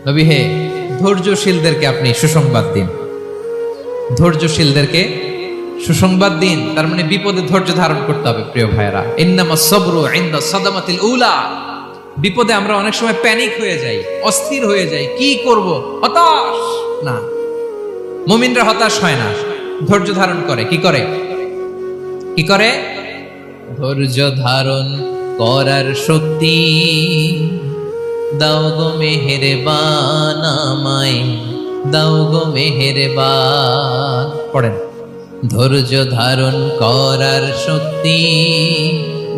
নবী হে, ধৈর্যশীলদেরকে আপনি সুসংবাদ দিন। ধৈর্যশীলদেরকে সুসংবাদ দিন, তার মানে বিপদে ধৈর্য ধারণ করতে হবে। প্রিয় ভাইয়েরা, ইন্নামাস সাবরু ইনদা সাদামাতিল উলা। বিপদে আমরা অনেক সময় প্যানিক হয়ে যাই, অস্থির হয়ে যাই, কি করব, হতাশ না। মুমিনরা হতাশ হয় না, ধৈর্য ধারণ করে। কি করে? কি করে? ধৈর্য ধারণ করার শক্তি দাও গো মেহেরবান আমায়, দাও গো মেহেরবান। পড়েন, ধৈর্য ধারণ করার শক্তি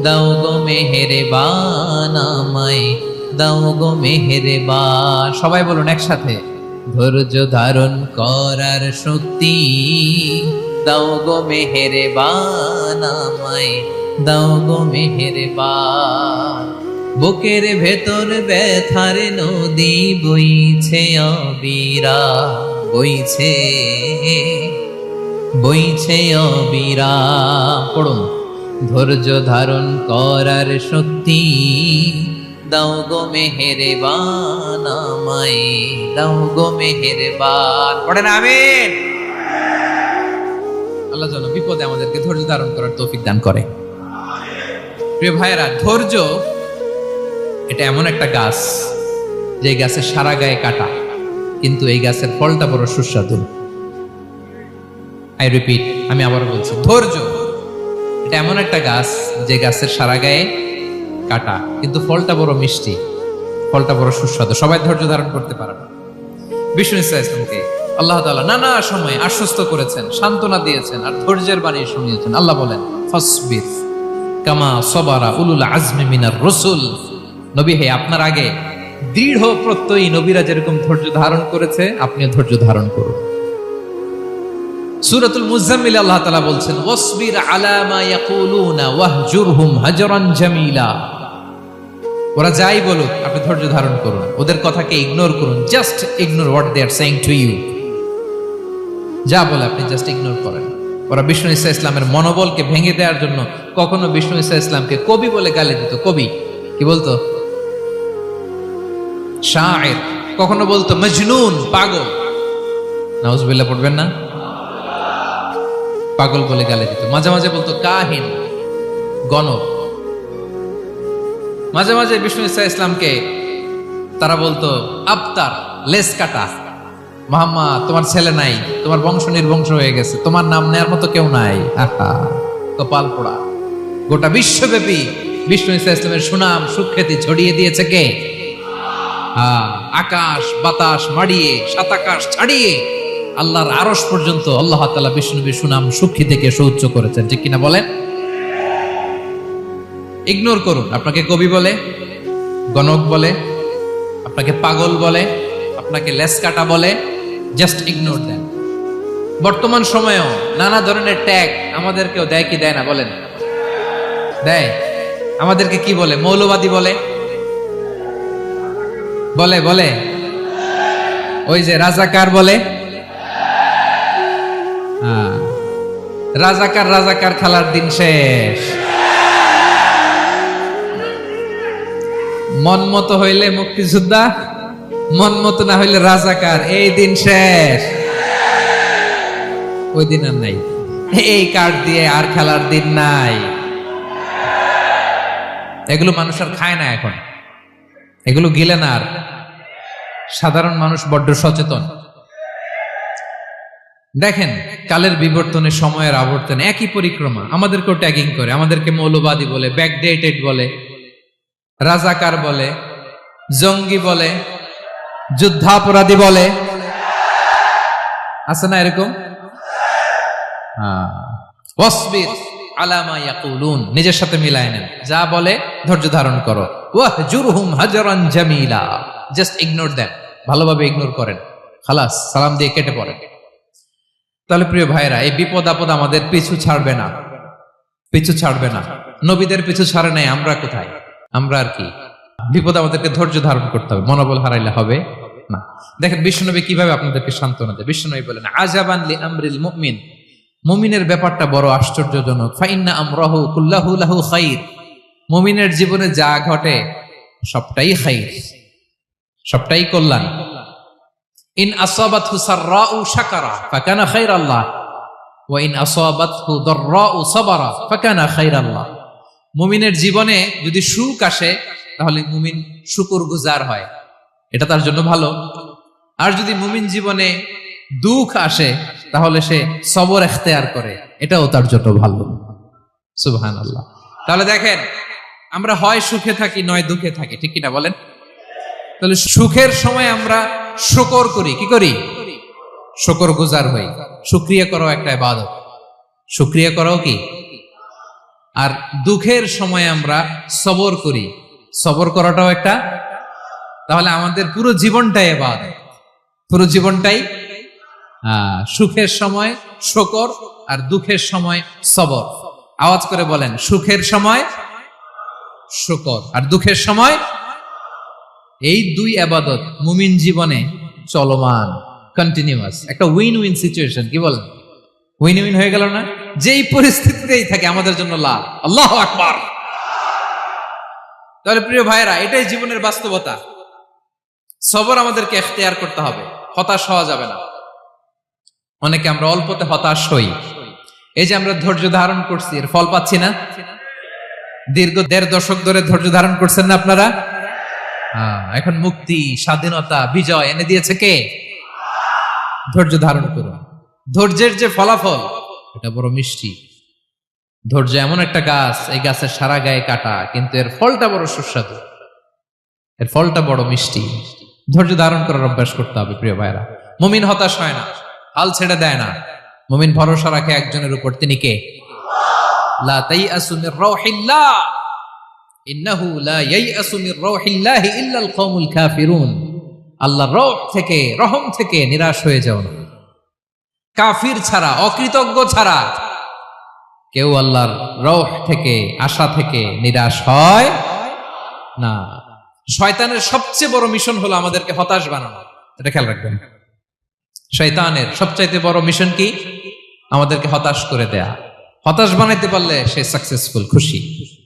দাও গো মেহেরবান আমায়, দাও গো মেহেরবান। সবাই বলুন একসাথে, ধৈর্য ধারণ করার শক্তি দাও গো মেহেরবান আমায়, দাও গো মেহেরবান। বুকের ভেতর ব্যথার নদী বইছে অবিরা, বইছে বইছে অবিরা। পড়ুন, ধৈর্য ধারণ করার শক্তি দাও গো মেহেরবান আমায়, দাও গো মেহেরবান। পড়েন আমিন। আল্লাহ যেন বিপদে আমাদেরকে ধৈর্য ধারণ করার তৌফিক দান করে। প্রিয় ভাইয়েরা, ধৈর্য এটা এমন একটা গাছ, যে গাছের সারা গায়ে কাটা, কিন্তু এই গাছের ফলটা বড় সুস্বাদু। আই রিপিট, আমি আবার বলছি, ধৈর্য এটা এমন একটা গাছ, যে গাছের সারা গায়ে কাটা, কিন্তু ফলটা বড় মিষ্টি, ফলটা বড় সুস্বাদু। সবাই ধৈর্য ধারণ করতে পারে না। বিষ্ণু ইসলামকে আল্লাহ তাআলা নানা সময় আশ্বস্ত করেছেন, সান্ত্বনা দিয়েছেন, আর ধৈর্যের বাণী শুনিয়েছেন। আল্লাহ বলেন, ফাসবির কামা সাবারা উলুল আজমি মিনার রাসূল। নবী হে, আপনার আগে দৃঢ় প্রত্যয়ী নবীরা যেরকম ধৈর্য ধারণ করেছে, আপনিও ধৈর্য ধারণ করুন। সূরাতুল মুজাম্মিল আল্লাহ তাআলা বলছেন, ওয়াসবির আলা মা ইয়াকুলুনা ওয়াহজুরহুম হাজরান জামিলা। ওরা যাই বলুক, আপনি ধৈর্য ধারণ করুন, ওদের কথাকে ইগনোর করুন। Just ignore what they are saying to you. যা বলে আপনি জাস্ট ইগনোর করেন। ওরা বিষ্ণু ঈসা ইসলামের মনোবলকে ভেঙে দেওয়ার জন্য কখনো বিষ্ণু ঈসা ইসলামকে কবি বলে গালি দিত। কবি কি বলতো? শায়ের। কখনো বলতো মজনুন, পাগল। নাউজুবিল্লাহ পড়বেন না? পাগল বলে গালি দিত। মাঝে মাঝে বলতো কাহিন, গণক। মাঝে মাঝে বিষ্ণু ঈসা ইসলামকে তারা বলতো আবতার, লেস কাটা। মুহাম্মদ, তোমার ছেলে নাই, তোমার বংশ নির্বংশ হয়ে গেছে, তোমার নাম নেয়ার মতো কেউ নাই। আহা, কপাল পোড়া। গোটা বিশ্বব্যাপী বিষ্ণু ঈসা ইসলামের সুনাম সুখ্যাতি ছড়িয়ে দিয়েছে কে? আকাশ বাতাস মাড়িয়ে, সাত আকাশ ছাড়িয়ে আল্লাহর আরশ পর্যন্ত আল্লাহ তাআলা বিষ্ণুনবীর সুনাম সুখ্যাতিকে সুউচ্চ করেছেন। ঠিক কিনা বলেন? ইগনোর করুন। আপনাকে কবি বলে, গণক বলে, আপনাকে পাগল বলে, আপনাকে লেসকাটা বলে, জাস্ট ইগনোর দেন। বর্তমান সময়েও নানা ধরনের ট্যাগ আমাদেরকেও দেয় কি দেয় না বলেন? দেয়। আমাদেরকে কি বলে? মৌলবাদী বলে, বলে বলে ওই যে রাজাকার বলে। রাজাকার রাজাকার খেলার দিন শেষ। মন মতো হইলে মুক্তিযোদ্ধা, মন মতো না হইলে রাজাকার, এই দিন শেষ। ওই দিন আর নাই। এই কার্ড দিয়ে আর খেলার দিন নাই। এগুলো মানুষ আর খায় না এখন, এগুলো গিলে না আর। সাধারণ মানুষ বড্ড সচেতন। দেখেন, কালের বিবর্তনে, সময়ের আবর্তনে একই পরিক্রমা আমাদেরকেও ট্যাগিং করে। আমাদেরকে মৌলবাদী বলে, ব্যাকডেটেড বলে, রাজাকার বলে, জঙ্গি বলে, যুদ্ধাপরাধী বলে। আছে না এরকম? ওয়াসবির আলা মা ইয়াকুলুন, নিজের সাথে মিলায় নেন। যা বলে ধৈর্য ধারণ করো। ওয়াহজুরহুম হাজরান জামিলা, জাস্ট ইগনোর দেন, ভালোভাবে ইগনোর করেন, খালাস, সালাম দিয়ে কেটে পড়েন। তাহলে প্রিয় ভাইরা, এই বিপদ আপদ আমাদের পিছু ছাড়বে না, পিছু ছাড়বে না। নবীদের পিছু ছাড়ে নাই, আমরা কোথায়? আমরা আর কি? বিপদ আমাদেরকে ধৈর্য ধারণ করতে হবে, মনোবল হারাইলে হবে না। দেখেন বিশ্বনবী কিভাবে আপনাদেরকে সান্ত্বনা দেয়। বিশ্বনবী বলেন, আজাবান লি আমরিল মুমিন, মুমিনের ব্যাপারটা বড় আশ্চর্যজনক। ফাইন্না আমরাহু কুল্লাহু লাহু খাইর, মুমিনের জীবনে যা ঘটে সবটাই খাইর, সবটাই কল্যাণ। ইন আসাবাতহু সাররাউ শাকারা ফাকানা খায়রাল্লাহ ওয়া ইন আসাবাতহু দাররাউ সাবারা ফাকানা খায়রাল্লাহ। মুমিনের জীবনে যদি সুখ আসে তাহলে মুমিন শুকরগুজার হয়, এটা তার জন্য ভালো। আর যদি মুমিন জীবনে দুঃখ আসে তাহলে সে সবর ইখতিয়ার করে, এটাও তার জন্য ভালো। সুবহানাল্লাহ। তাহলে দেখেন, আমরা হয় সুখে থাকি নয় দুঃখে থাকি, ঠিক কিনা বলেন? তাহলে সুখের সময় আমরা শুকর করি, কি করি? শুকরগুজার হই। শুকরিয়া করাও একটা ইবাদত, শুকরিয়া করাও কি? আর দুঃখের সময় আমরা সবর করি, সবর করাটাও একটা। তাহলে আমাদের পুরো জীবনটাই ইবাদত, পুরো জীবনটাই সুখের সময় শুকর আর দুঃখের সময় সবর। আওয়াজ করে বলেন, সুখের সময় শুকর আর দুঃখের সময়। এই দুই ইবাদত মুমিন জীবনে চলমান, কন্টিনিউয়াস, একটা উইন উইন সিচুয়েশন। কি বলেন? উইন উইন হয়ে গেল না? যেই পরিস্থিতিতেই থাকে আমাদের জন্য লাভ। আল্লাহু আকবার। তাহলে প্রিয় ভাইরা, এটাই জীবনের বাস্তবতা। সবর আমাদেরকে ইখতিয়ার করতে হবে, হতাশ হওয়া যাবে না। অনেকে আমরা অল্পতে হতাশ হই। এই যে আমরা ধৈর্য ধারণ করছি, এর ফল পাচ্ছি না? দীর্ঘ 1.5 দশক ধরে ধৈর্য ধারণ করছেন না আপনারা? এখন মুক্তি, স্বাধীনতা, বিজয় এনে দিয়েছে কে? ধৈর্য ধারণ করুন। ধৈর্যের যে ফলাফল, এটা বড় মিষ্টি। ধৈর্য এমন একটা গাছ, এই গাছের সারা গায়ে কাটা, কিন্তু এর ফলটা বড় সুস্বাদু, এর ফলটা বড় মিষ্টি। ধৈর্য ধারণ করার অভ্যাস করতে হবে প্রিয় ভাইরা। মুমিন হতাশ হয় না, হাল ছেড়ে দেয় না। মুমিন ভরসা রাখে একজনের উপর, তিনি কে? লা তাইআসু মির রাউহিল্লাহ ইন্নাহু লা ইয়াইআসু মির রাউহিল্লাহি ইল্লাল কওমুল কাফিরুন। আল্লাহর রহ থেকে, রহম থেকে নিরাশ হয়ে যাও না। কাফির ছাড়া, অকৃতজ্ঞ ছাড়া কেউ আল্লাহর রহ থেকে, আশা থেকে নিরাশ হয় না। শয়তানের সবচেয়ে বড় মিশন হলো আমাদেরকে হতাশ বানানো, এটা খেয়াল রাখবেন। শয়তানের সবচাইতে বড় মিশন কি? আমাদেরকে হতাশ করে দেয়া। হতাশ বানাইতে পারলে সে সাকসেসফুল, খুশি।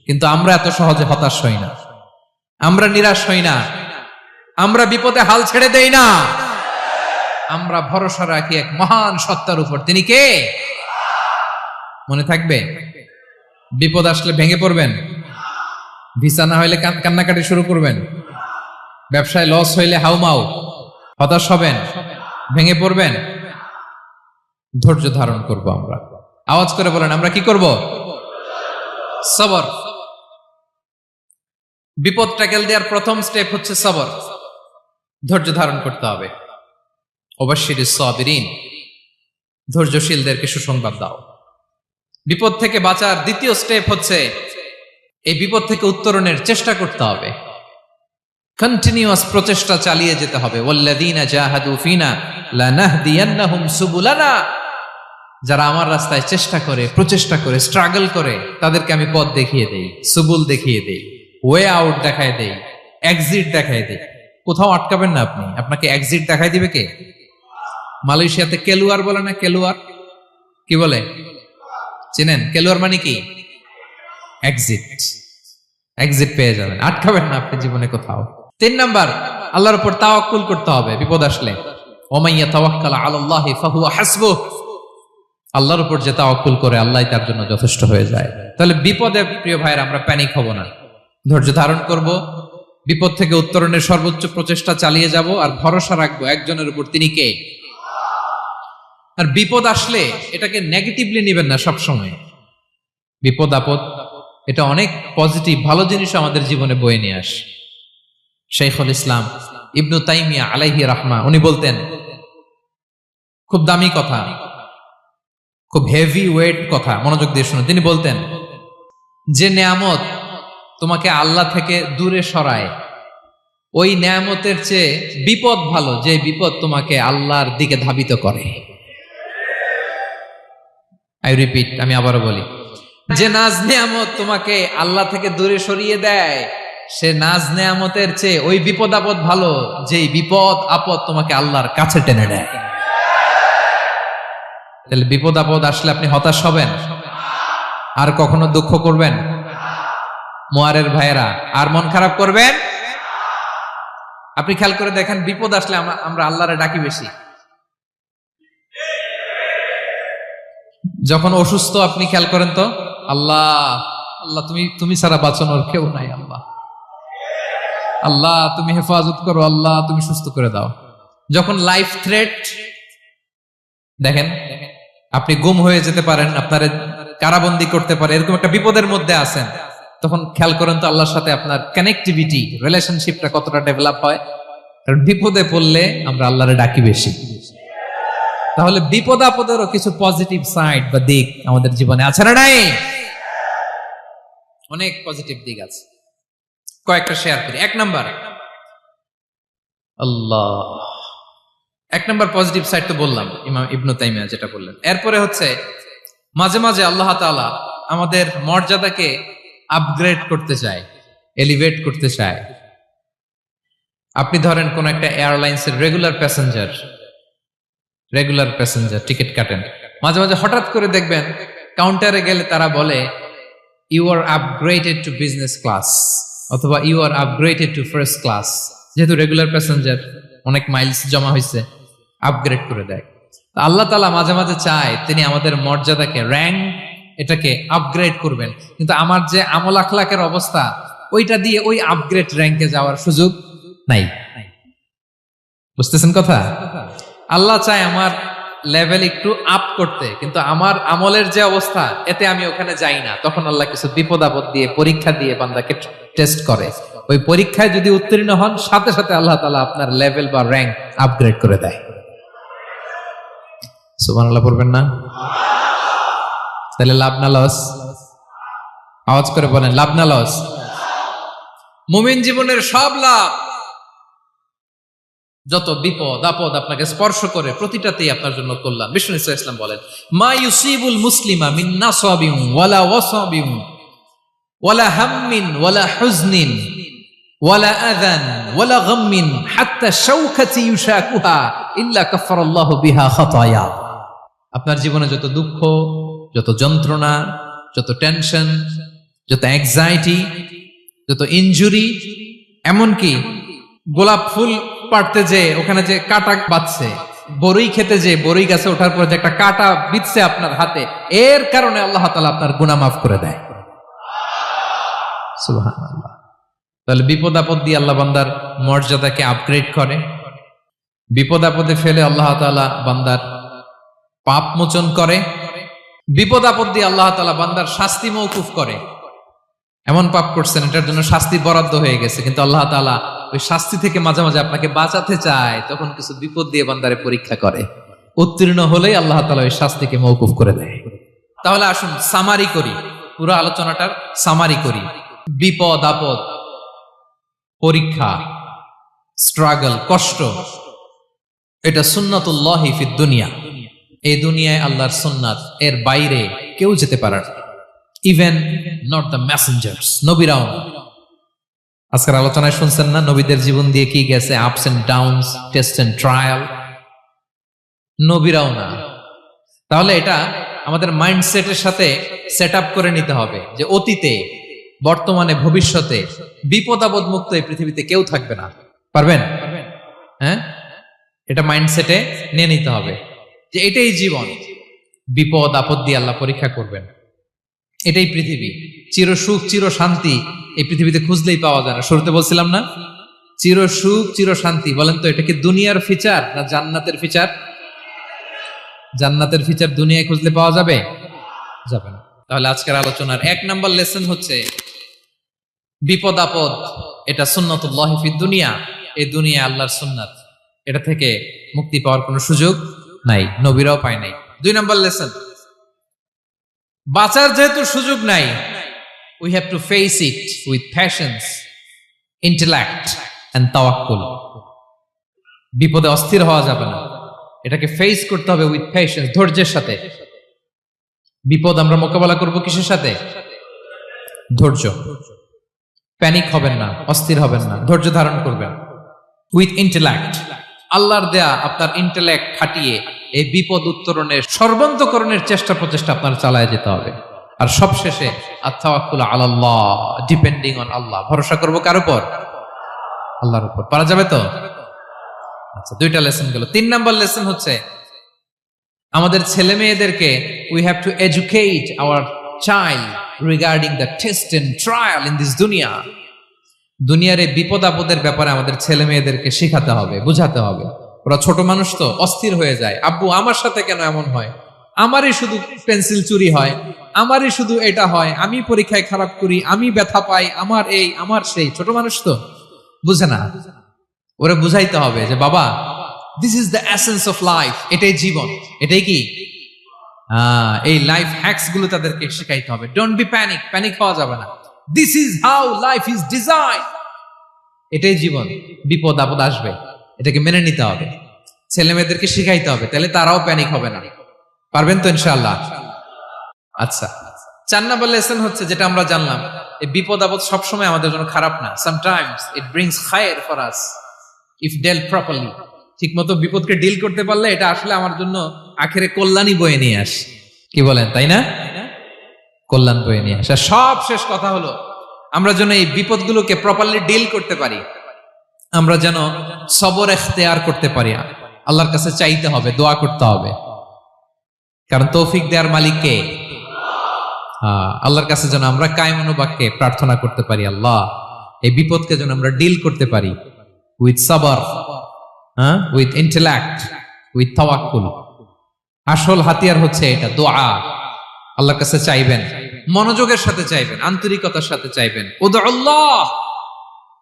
কিন্তু আমরা এত সহজে হতাশ হই না, আমরা নিরাশ হই না, আমরা বিপদে হাল ছেড়ে দেই না। আমরা ভরসা রাখি এক মহান সত্তার উপর, তিনি কে? মনে থাকবে, বিপদ আসলে ভেঙে পড়বেন, ভিসা না হইলে কান্নাকাটি শুরু করবেন, ব্যবসায় লস হইলে হাউমাউ, হতাশ হবেন, ভেঙে পড়বেন। ধৈর্য ধারণ করব আমরা। আওয়াজ করে বলেন, আমরা কি করব? সবর। বিপদ ট্যাকেল দেওয়ার প্রথম স্টেপ হচ্ছে সবর, ধৈর্য ধারণ করতে হবে। ওয়াবাশশিরিস সাবিরিন, ধৈর্যশীলদেরকে সুসংবাদ দাও। বিপদ থেকে বাঁচার দ্বিতীয় স্টেপ হচ্ছে এই বিপদ থেকে উত্তরণের চেষ্টা করতে হবে। কন্টিনিউয়াস প্রচেষ্টা চালিয়ে যেতে হবে। ওয়াল্লাযীনা জাহাদু ফিনা লানাহদিয়ান্নাহুম সুবুলানা। যারা আমার রাস্তায় চেষ্টা করে, প্রচেষ্টা করে, স্ট্রাগল করে, তাদেরকে আমি পথ দেখিয়ে দেই, সুবুল দেখিয়ে দেই, ওয়ে আউট দেখায় দেই, এক্সিট দেখায় দেই। কোথাও আটকাবেন না আপনি, আপনাকে এক্সিট দেখাই দিবে কে? মালয়েশিয়াতে কেলুয়ার বলে না? কেলুয়ার কি বলে চেনেন? কেলুয়ার মানে কি? এক্সিট। এক্সিট পেয়ে যাবেন, আটকাবেন না আপনি জীবনে কোথাও। 3 নাম্বার, আল্লাহর উপর তাওয়াক্কুল করতে হবে বিপদ আসলে। ওমাইয়া তাওয়াক্কাল আলাল্লাহি ফাহুয়া হাসবুহ। আল্লাহর উপর যে তাওয়াক্কুল করে, আল্লাহই তার জন্য যথেষ্ট হয়ে যায়। তাহলে বিপদে প্রিয় ভাইরা আমরা প্যানিক হব না, ধৈর্য ধারণ করব, বিপদ থেকে উত্তরণের সর্বোচ্চ প্রচেষ্টা চালিয়ে যাব, আর ভরসা রাখবো একজনের উপর, তিনি কে? আর বিপদ আসলে এটাকে নেগেটিভলি নেবেন না সব সময়। বিপদ আপদ এটা অনেক পজিটিভ, ভালো জিনিস আমাদের জীবনে বয়ে নিয়ে আসে। শাইখুল ইসলাম ইবনু তাইমিয়া আলাইহি রাহমা, উনি বলতেন, খুব দামি কথা, খুব হেভি ওয়েট কথা, মনোযোগ দিয়ে শুনুন। তিনি বলতেন, যে নেয়ামত তোমাকে আল্লাহ থেকে দূরে সরায়, ওই নেয়ামতের চেয়ে বিপদ ভালো, যে বিপদ তোমাকে আল্লাহর দিকে ধাবিত করে। আই রিপিট, আমি আবারও বলি, যে নাজ নেয়ামত তোমাকে আল্লাহ থেকে দূরে সরিয়ে দেয়, সে নাজ নেয়ামতের চেয়ে ওই বিপদ আপদ ভালো, যেই বিপদ আপদ তোমাকে আল্লাহর কাছে টেনে নেয়। তাহলে বিপদ আপদ আসলে আপনি হতাশ হবেন? আর কখনো দুঃখ করবেন? মোয়ারের ভাইয়েরা, আর মন খারাপ করবেন? আপনি খেয়াল করে দেখেন, বিপদ আসলে আমরা আল্লাহরে ডাকি বেশি। যখন অসুস্থ আপনি খেয়াল করেন তো, আল্লাহ আল্লাহ তুমি ছাড়া বাঁচানোর কেউ নাই, আল্লাহ আল্লাহ তুমি হেফাজত করো, আল্লাহ তুমি সুস্থ করে দাও। যখন লাইফ থ্রেট, দেখেন আপনি গুম হয়ে যেতে পারেন, আপনার কারাবন্দি করতে পারে, এরকম একটা বিপদের মধ্যে আছেন, তখন খেয়াল করেন তো আল্লাহর সাথে আপনার কানেক্টিভিটি, রিলেশনশিপটা কতটা ডেভেলপ হয়। কারণ বিপদে পড়লে আমরা আল্লাহরে ডাকি বেশি। তাহলে বিপদ আপদেরও কিছু পজিটিভ সাইড বা দিক আমাদের জীবনে আছে না নাই? অনেক পজিটিভ দিক আছে, কয়েকটা শেয়ার করি। এক নাম্বার পজিটিভ সাইড তো বললাম, ইমাম ইবনু তাইমিয়া যেটা বললেন। এরপরে হচ্ছে মাঝে মাঝে আল্লাহ তাআলা আমাদের মর্যাদাকে আপগ্রেড করতে চায়, এলিভেট করতে চায়। আপনি ধরেন কোন একটা এয়ারলাইন্সের রেগুলার প্যাসেঞ্জার টিকিট কাটেন, মাঝে মাঝে হঠাৎ করে দেখবেন কাউন্টারে গেলে তারা বলে you are upgraded to business class, অথবা you are upgraded to first class. যেহেতু রেগুলার প্যাসেঞ্জার, অনেক মাইলস জমা হয়েছে, আপগ্রেড করে দেয়। আল্লাহ তাআলা মাঝে মাঝে চায় তিনি আমাদের মর্যাদাকে, র্যাঙ্ক, এটাকে আপগ্রেড করবেন। কিন্তু আমার যে আমল আখলাকের অবস্থা, ওইটা দিয়ে ওই আপগ্রেড র্যাঙ্কে যাওয়ার সুযোগ নাই। বুঝতেছেন কথা? আল্লাহ চায় আমার লেভেল একটু আপ করতে, কিন্তু আমার আমলের যে অবস্থা, এতে আমি ওখানে যাই না। তখন আল্লাহ কিছু বিপদ আপদ দিয়ে, পরীক্ষা দিয়ে বান্দাকে টেস্ট করে। ওই পরীক্ষায় যদি উত্তীর্ণ হন, সাথে সাথে আল্লাহ তাআলা আপনার লেভেল বা র্যাঙ্ক আপগ্রেড করে দেয়। সুবহানাল্লাহ পড়বেন না? তাহলে লাভ না লস? আওয়াজ করে বলেন, লাভ না লস? মুমিন জীবনের সব লাভ। যত বিপদ আপদ আপনাকে স্পর্শ করে, প্রতিটাতেই আপনার জন্য কল্যাণ। বিষ্ণু ইসলাম বলেন, মা ইউসিবুল মুসলিমা মিন নাসাবিন ওয়ালা ওয়াসাবিন ওয়ালা হাম্মিন ওয়ালা হুজনিন ওয়ালা আযান ওয়ালা গাম্মিন হাত্তা শাওকাতি ইউশাকুহা ইল্লা কাফফারাল্লাহু বিহা খাতায়া। আপনার জীবনে যত দুঃখ, যত যন্ত্রণা, যত টেনশন, যত অ্যাংজাইটি, যত ইনজুরি, এমনকি গোলাপ ফুল পাড়তে যে ওখানে যে কাটা বাঁধছে, বরই খেতে যে বরই গাছে ওঠার পরে যে একটা কাটা বিঁধছে আপনার হাতে, এর কারণে আল্লাহ তাআলা আপনার গুনাহ মাফ করে দেয়। সুবহানাল্লাহ। তাহলে বিপদ আপদ দিয়ে আল্লাহ বান্দার মর্যাদাকে আপগ্রেড করে। বিপদ আপদে ফেলে আল্লাহ তাআলা বান্দার পাপ মোচন করে। বিপদ আপদ দিয়ে আল্লাহ তাআলা বান্দার শাস্তি মওকুফ করে। এমন পাপ করছেন, এটার জন্য শাস্তি বরাদ্দ হয়ে গেছে, কিন্তু আল্লাহ তাআলা ওই শাস্তি থেকে মাঝে মাঝে আপনাকে বাঁচাতে চায়, তখন কিছু বিপদ দিয়ে বান্দারে পরীক্ষা করে। উত্তীর্ণ হলেই আল্লাহ তাআলা ওই শাস্তিকে মওকুফ করে দেয়। তাহলে আসুন সামারি করি, পুরো আলোচনাটার সামারি করি। বিপদ আপদ, পরীক্ষা, স্ট্রাগল, কষ্ট, এটা সুন্নাতুল্লাহি ফিদ দুনিয়া। এই দুনিয়ায় আল্লাহর সুন্নাত, এর বাইরে কেউ যেতে পারে না। ইভেন নট দ্য মেসেঞ্জার্স, নবীরাও না। আজকের আলোচনায় শুনছেন না নবীদের জীবন দিয়ে কি গেছে, ups and downs, test and trial, নবীরাও না। তাহলে এটা আমাদের মাইন্ডসেটের সাথে সেট আপ করে নিতে হবে যে অতীতে, বর্তমানে, ভবিষ্যতে বিপদ আপদ মুক্ত এই পৃথিবীতে কেউ থাকবে না। পারবেন? হ্যাঁ, এটা মাইন্ডসেটে নিয়ে নিতে হবে যে এটাই জীবন, বিপদ আপদ দিয়ে আল্লাহ পরীক্ষা করবেন। এটাই পৃথিবী। চির সুখ, চির শান্তি এই পৃথিবীতে খুঁজলেই পাওয়া যায় না। শুরুতে বলছিলাম না, চির সুখ, চির শান্তি। বলেন তো, এটা কি দুনিয়ার ফিচার না জান্নাতের ফিচার? জান্নাতের ফিচার দুনিয়ায় খুঁজলে পাওয়া যাবে? যাবে না। তাহলে আজকের আলোচনার 1 নাম্বার লেসন হচ্ছে বিপদ আপদ এটা সুন্নাতুল্লাহি ফিদ দুনিয়া। এই দুনিয়া আল্লাহর সুন্নাত, এটা থেকে মুক্তি পাওয়ার কোনো সুযোগ নাই, নবীরাও পায় নাই। 2 নাম্বার লেসন, বাঁচার যেহেতু সুযোগ নাই, we have to face it with patience, intellect and tawakkul. বিপদে অস্থির হওয়া যাবে না, এটাকে ফেস করতে হবে উইথ পেশেন্স, ধৈর্যের সাথে। বিপদ আমরা মোকাবেলা করব কিসের সাথে? ধৈর্য। প্যানিক হবেন না, অস্থির হবেন না, ধৈর্য ধারণ করবেন। উইথ ইন্টেলেক্ট, আল্লাহর দেয়া আপনার ইন্টেলেক্ট খাটিয়ে এই বিপদ উত্তরণের, সর্বান্তকরণের চেষ্টা প্রচেষ্টা আপনার চালায় যেতে হবে। আর সবশেষে আত-তাওয়াক্কুল আলাল্লাহ, ডিপেন্ডিং অন আল্লাহ, ভরসা করব কার উপর? আল্লাহর উপর। পারা যাবে তো? আচ্ছা, দুইটা লেসন গেল। 3 নাম্বার লেসন হচ্ছে আমাদের ছেলে মেয়েদেরকে we have to educate our child regarding the test and trial in this দুনিয়া। দুনিয়ার এই বিপদ আপদের ব্যাপারে আমাদের ছেলে মেয়েদেরকে শেখাতে হবে, বুঝাতে হবে। ওরা ছোট মানুষ তো অস্থির হয়ে যায়, আব্বু আমার সাথে কেন এমন হয়, আমারই শুধু পেন্সিল চুরি হয়, আমারই শুধু এটা হয়, আমি পরীক্ষায় খারাপ করি, আমি ব্যথা পাই, আমার এই আমার সেই। ছোট মানুষ তো বুঝে না। ওরা বুঝাইতে হবে যে বাবা, this is the essence of life, এটাই জীবন, এটাই কি এই লাইফ হ্যাকস গুলো তাদেরকে শেখাইতে হবে। ডোন্ট বি প্যানিক, প্যানিক হওয়া যাবে না। This is how life is design, এটাই জীবন, বিপদ আপদ আসবে, এটাকে মেনে নিতে হবে। ছেলে মেয়েদেরকে শিখাইতে হবে, তাহলে তারাও প্যানিক হবে না। পারবেন তো ইনশাআল্লাহ? আচ্ছা, 4 নাম্বার লেসন হচ্ছে যেটা আমরা জানলাম, এই বিপদ আপদ সবসময় আমাদের জন্য খারাপ না। সামটাইমস ইট ব্রিংস খায়ের for us if dealt properly. ঠিক মতো বিপদকে ডিল করতে পারলে এটা আসলে আমার জন্য আখেরে কল্যাণই বয়ে নিয়ে আসে। কি বলেন, তাই না? কল্যাণ বয়ে নিয়ে আসে। সব শেষ কথা হলো, আমরা যেন এই বিপদগুলোকে প্রপারলি ডিল করতে পারি, আমরা যেন সবর ইখতিয়ার করতে পারি। আল্লাহর কাছে চাইতে হবে, দোয়া করতে হবে, কারণ তৌফিক দেওয়ার মালিক কে? আল্লাহর কাছে যেন আমরা কায়মনোবাক্যে প্রার্থনা করতে পারি, আল্লাহ এই বিপদকে যেন আমরা ডিল করতে পারি উইথ সাবর, উইথ ইন্টেলেক্ট, উইথ তাওয়াক্কুল। আসল হাতিয়ার হচ্ছে এটা, দোয়া। আল্লাহর কাছে চাইবেন, মনোযোগের সাথে চাইবেন, আন্তরিকতার সাথে চাইবেন। উদউল্লাহ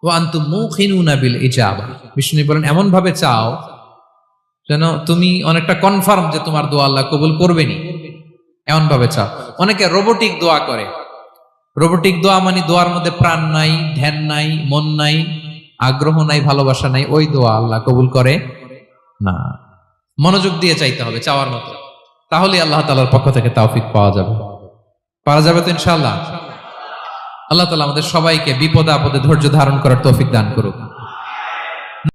ওয়া আনতুম মুকিনুনা বিল ইজাবা। বিষ্ণু বলেন এমন ভাবে চাও যেন তুমি অনেকটা কনফার্ম যে তোমার দোয়া আল্লাহ কবুল করবেনই, এমন ভাবে চাও। অনেকে রোবোটিক দোয়া করে। রোবোটিক দোয়া মানে দোয়ার মধ্যে প্রাণ নাই, ধ্যান নাই, মন নাই, আগ্রহ নাই, ভালোবাসা নাই। ওই দোয়া আল্লাহ কবুল করে না। মনোযোগ দিয়ে চাইতে হবে চাওয়ার মতো, তাহলে আল্লাহ তাআলার পক্ষ থেকে তৌফিক পাওয়া যাবে। পারা যাবে তো ইনশাআল্লাহ? আল্লাহ তাআলা আমাদের সবাইকে বিপদে আপদে ধৈর্য ধারণ করার তৌফিক দান করুক।